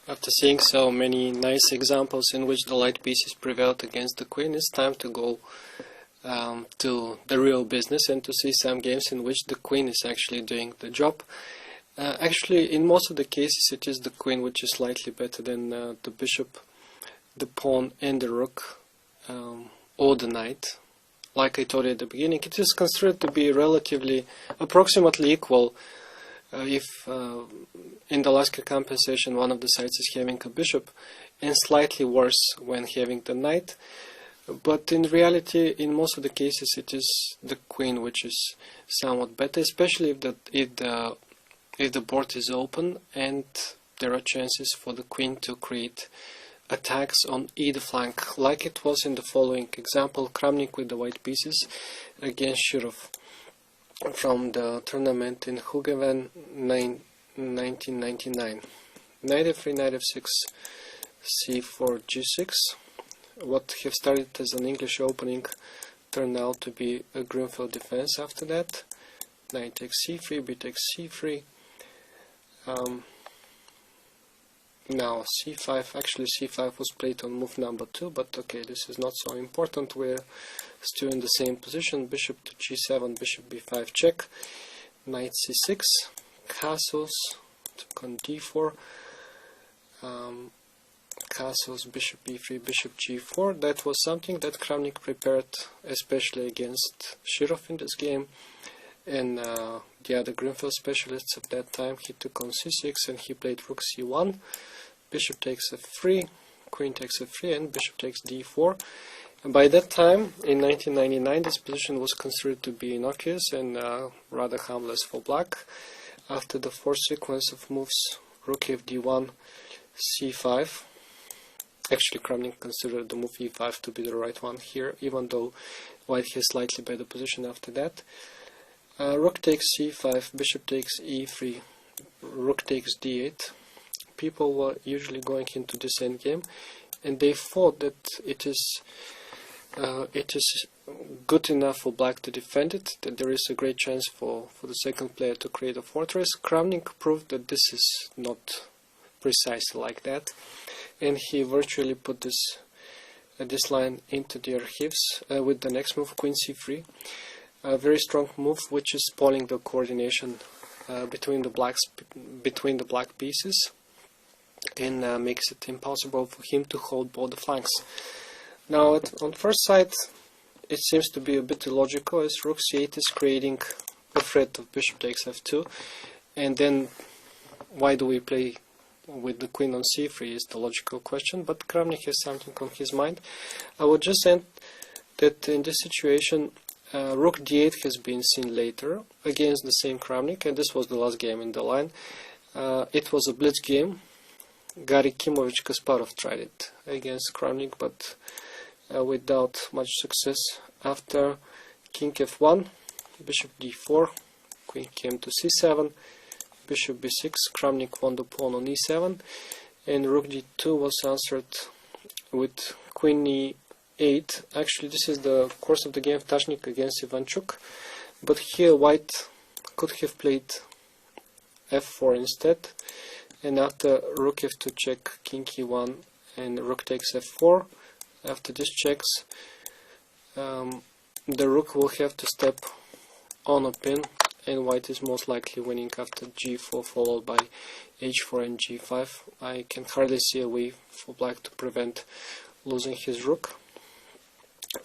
After seeing so many nice examples in which the light pieces prevailed against the queen, it's time to go to the real business and to see some games in which the queen is actually doing the job. Actually, in most of the cases it is the queen which is slightly better than the bishop, the pawn and the rook, or the knight. Like I told you at the beginning, it is considered to be relatively, approximately equal if in the last compensation one of the sides is having a bishop, and slightly worse when having the knight. But in reality, in most of the cases, it is the queen which is somewhat better, especially if the board is open and there are chances for the queen to create attacks on either flank, like it was in the following example: Kramnik with the white pieces against Shirov from the tournament in Hugeven 1999. Knight f3, knight f6, c4, g6. What have started as an English opening turned out to be a Greenfield defense after that. Knight takes c3, b takes c3. Now c5, actually c5 was played on move number 2, but okay, this is not so important. We're still in the same position. Bishop to g7, bishop b5 check, knight c6, castles, took on d4, castles, bishop b3, bishop g4. That was something that Kramnik prepared especially against Shirov in this game, and the other Greenfield specialists of that time. He took on c6 and he played rook c1, bishop takes f3, queen takes f3, and bishop takes d4. And by that time, in 1999, this position was considered to be innocuous and rather harmless for black. After the fourth sequence of moves, rook f d1, c5. Actually, Kramnik considered the move e5 to be the right one here, even though white has slightly better position after that. Rook takes c5, bishop takes e3, rook takes d8. People were usually going into this endgame, and they thought that it is good enough for black to defend it, that there is a great chance for the second player to create a fortress. Kramnik proved that this is not precisely like that, and he virtually put this line into the archives with the next move, queen c3. A very strong move which is spoiling the coordination between the black pieces, and makes it impossible for him to hold both the flanks. Now, on first sight, it seems to be a bit illogical, as rook c8 is creating a threat of bishop takes f2, and then why do we play with the queen on c3 is the logical question, but Kramnik has something on his mind. I would just add that in this situation, rook d8 has been seen later against the same Kramnik, and this was the last game in the line. It was a blitz game. Gary Kimovich Kasparov tried it against Kramnik, but without much success. After king f1, bishop d4, queen came to c7, bishop b6, Kramnik won the pawn on e7, and rook d2 was answered with queen e8. Actually, this is the course of the game of Tashnik against Ivanchuk, but here white could have played f4 instead, and after rook f2 check, king e1, and rook takes f4. After this checks, the rook will have to step on a pin, and white is most likely winning after g4 followed by h4 and g5. I can hardly see a way for black to prevent losing his rook.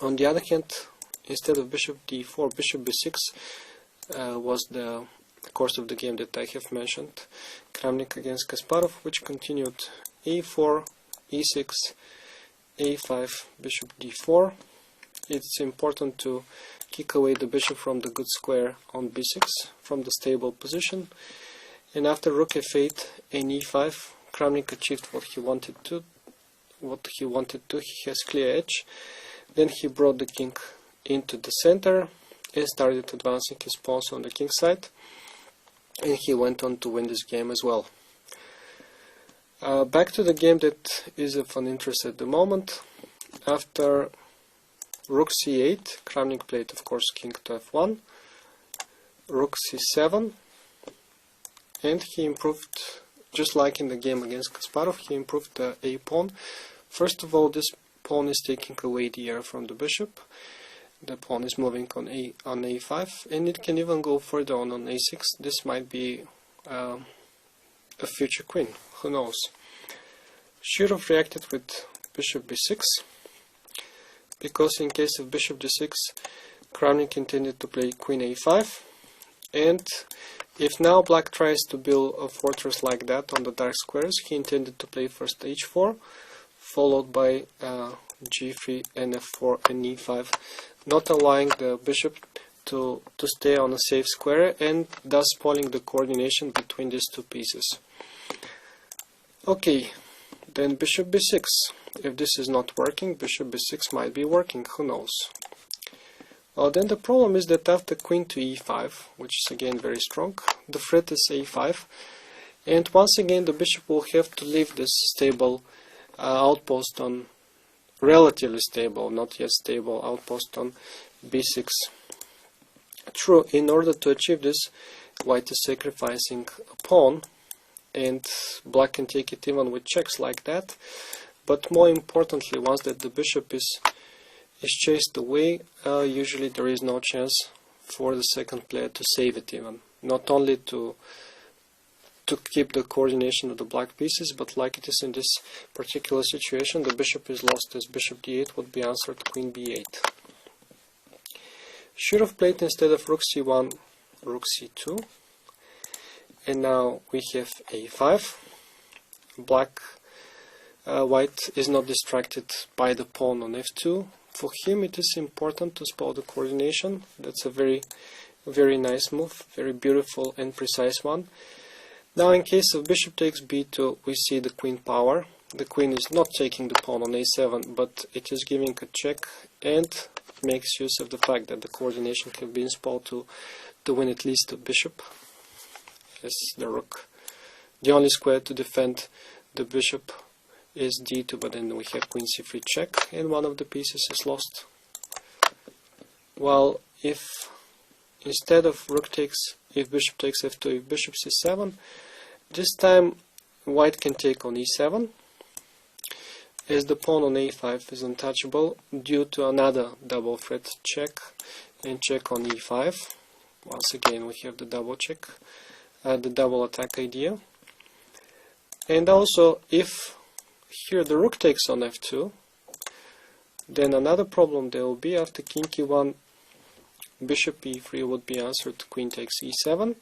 On the other hand, instead of bishop d4, bishop b6 was the course of the game that I have mentioned. Kramnik against Kasparov, which continued e4, e6, a5, bishop d4. It's important to kick away the bishop from the good square on b6 from the stable position. And after rook f8 and e5, Kramnik achieved what he wanted to. He has clear edge. Then he brought the king into the center and started advancing his pawns on the king side, and he went on to win this game as well. Back to the game that is of an interest at the moment. After rook c8, Kramnik played, of course, king to f1, rook c7, and he improved just like in the game against Kasparov, he improved the a pawn. First of all, this pawn is taking away the heir from the bishop. The pawn is moving on a5, and it can even go further on a6. This might be a future queen, who knows. Should have reacted with bishop b6, because in case of bishop d6, Kramnik intended to play queen a5, and if now black tries to build a fortress like that on the dark squares, he intended to play first h4, followed by g3 and f4 and e5, not allowing the bishop to stay on a safe square, and thus spoiling the coordination between these two pieces. Okay, then bishop b6. If this is not working, bishop b6 might be working, who knows. Well, then the problem is that after queen to e5, which is again very strong, the threat is a5, and once again the bishop will have to leave this stable outpost on, relatively stable, not yet stable, outpost on b6. True, in order to achieve this, white is sacrificing a pawn, and black can take it even with checks like that, but more importantly, once that the bishop is chased away, usually there is no chance for the second player to save it even. Not only to keep the coordination of the black pieces, but like it is in this particular situation, the bishop is lost, as bishop d8 would be answered queen b8. Should have played instead of rook c1, rook c2, and now we have a5. White is not distracted by the pawn on f2. For him it is important to spoil the coordination. That's a very nice move, very beautiful and precise one. Now in case of bishop takes b2, we see the queen power. The queen is not taking the pawn on a7, but it is giving a check, and makes use of the fact that the coordination can be spoiled to win at least the bishop, as the rook. The only square to defend the bishop is d2, but then we have queen c3 check, and one of the pieces is lost. While if instead of if bishop takes f2, if bishop c7, this time white can take on e7, as the pawn on a5 is untouchable due to another double threat check and check on e5. Once again we have the double check, the double attack idea. And also if here the rook takes on f2, then another problem there will be after king e1, bishop e3 would be answered queen takes e7,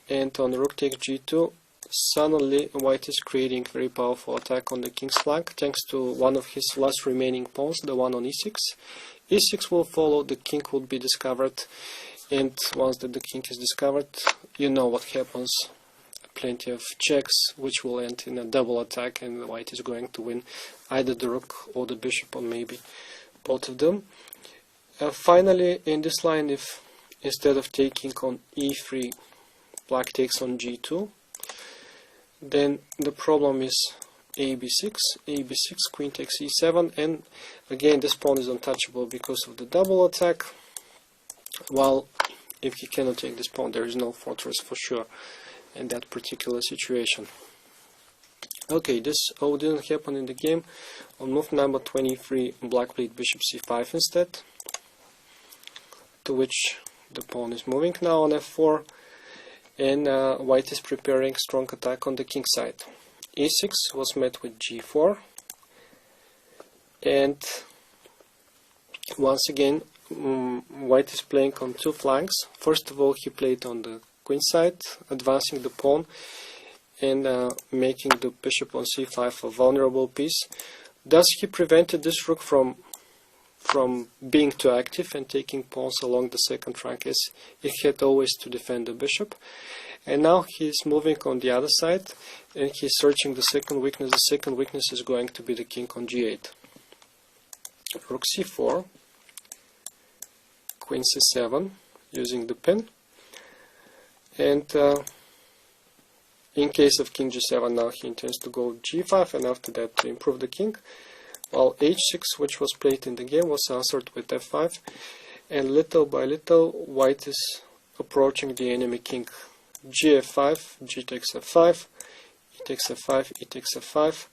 and on rook takes g2, suddenly white is creating very powerful attack on the king's flank thanks to one of his last remaining pawns, the one on e6. e6 will follow, the king will be discovered, and once that the king is discovered, you know what happens. Plenty of checks, which will end in a double attack, and white is going to win either the rook or the bishop, or maybe both of them. Finally, in this line, if instead of taking on e3, black takes on g2, then the problem is ab6, queen takes e7, and again this pawn is untouchable because of the double attack. While if he cannot take this pawn, there is no fortress for sure in that particular situation. Okay, this all didn't happen in the game. On move number 23, black played bishop c5 instead, to which the pawn is moving now on f4, and white is preparing strong attack on the king side. e6 was met with g4, and once again white is playing on two flanks. First of all, he played on the queen side, advancing the pawn and making the bishop on c5 a vulnerable piece. Thus he prevented this rook from being too active and taking pawns along the second rank, as it had always to defend the bishop. And now he's moving on the other side and he's searching the second weakness. The second weakness is going to be the king on g8. Rook c4, queen c7 using the pin, and in case of king g7, now he intends to go g5, and after that to improve the king. While h6, which was played in the game, was answered with f5, and little by little white is approaching the enemy king. Gf5, g takes f5, e takes f5, e takes f5.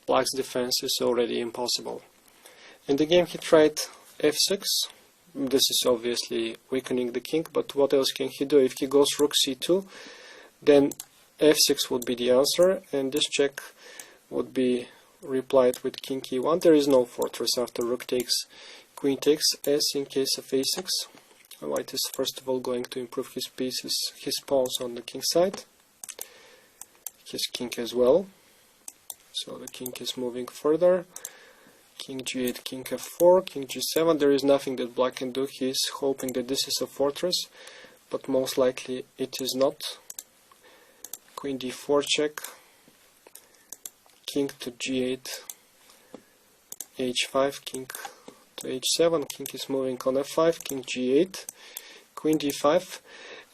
Black's defense is already impossible. In the game he tried f6. This is obviously weakening the king, but what else can he do? If he goes rook c2, then f6 would be the answer, and this check would be replied with king e1. There is no fortress after rook takes, queen takes, as in case of a6. White is first of all going to improve his pieces, his pawns on the king side, his king as well. So the king is moving further. King g8, king f4, king g7. There is nothing that black can do. He is hoping that this is a fortress, but most likely it is not. Queen d4 check, king to g8, h5, king to h7, king is moving on f5, king g8, queen d5,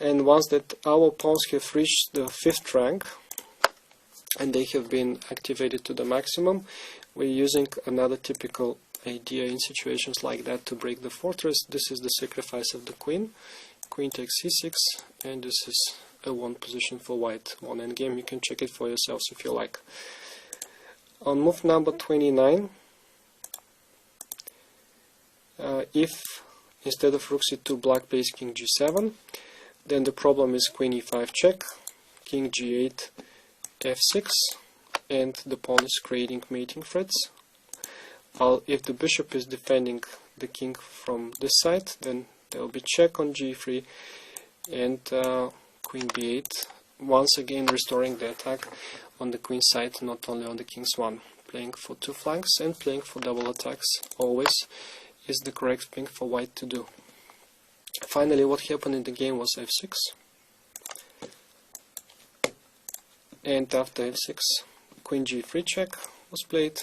and once that our pawns have reached the 5th rank and they have been activated to the maximum, we're using another typical idea in situations like that to break the fortress. This is the sacrifice of the queen. Queen takes c6, and this is a won position for white. One endgame. You can check it for yourselves if you like. On move number 29, if instead of rook c2 black plays king g7, then the problem is queen e5 check, king g8, f6, and the pawn is creating mating threats. While if the bishop is defending the king from this side, then there will be check on g3 and queen b8, once again restoring the attack on the queen side, not only on the king's one. Playing for 2 flanks and playing for double attacks always is the correct thing for white to do. Finally, what happened in the game was f6, and after f6 queen g3 check was played,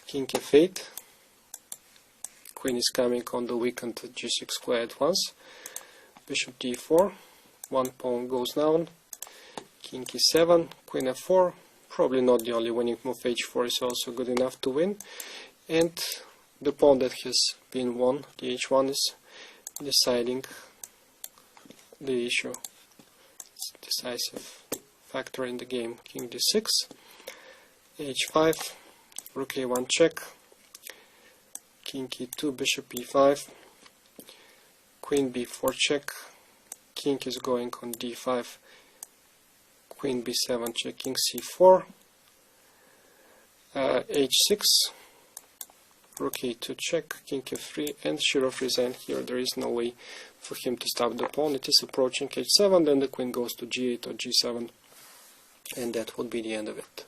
king f8, queen is coming on the weakened g6 square at once, bishop d4, one pawn goes down, king e7, queen f4, probably not the only winning move. H4 is also good enough to win, and the pawn that has been won, the h1, is deciding the issue. It's a decisive factor in the game. King d6, h5, rook a1 check, king e2, bishop e5, queen b4 check, king is going on d5, queen b7 check, king c4, h6, rook a2 check, king f3, and Shirov resigned here. There is no way for him to stop the pawn. It is approaching h7, then the queen goes to g8 or g7, and that would be the end of it.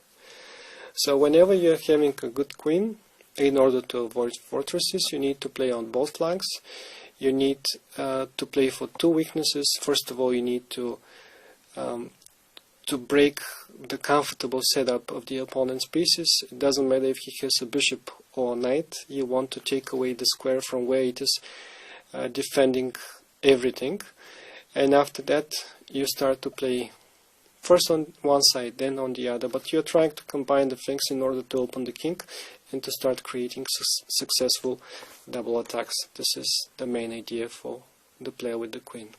So whenever you are having a good queen, in order to avoid fortresses, you need to play on both flanks. You need to play for 2 weaknesses. First of all, you need to break the comfortable setup of the opponent's pieces. It doesn't matter if he has a bishop or a knight. You want to take away the square from where it is defending everything. And after that, you start to play first on one side, then on the other, but you're trying to combine the things in order to open the king and to start creating successful double attacks. This is the main idea for the player with the queen.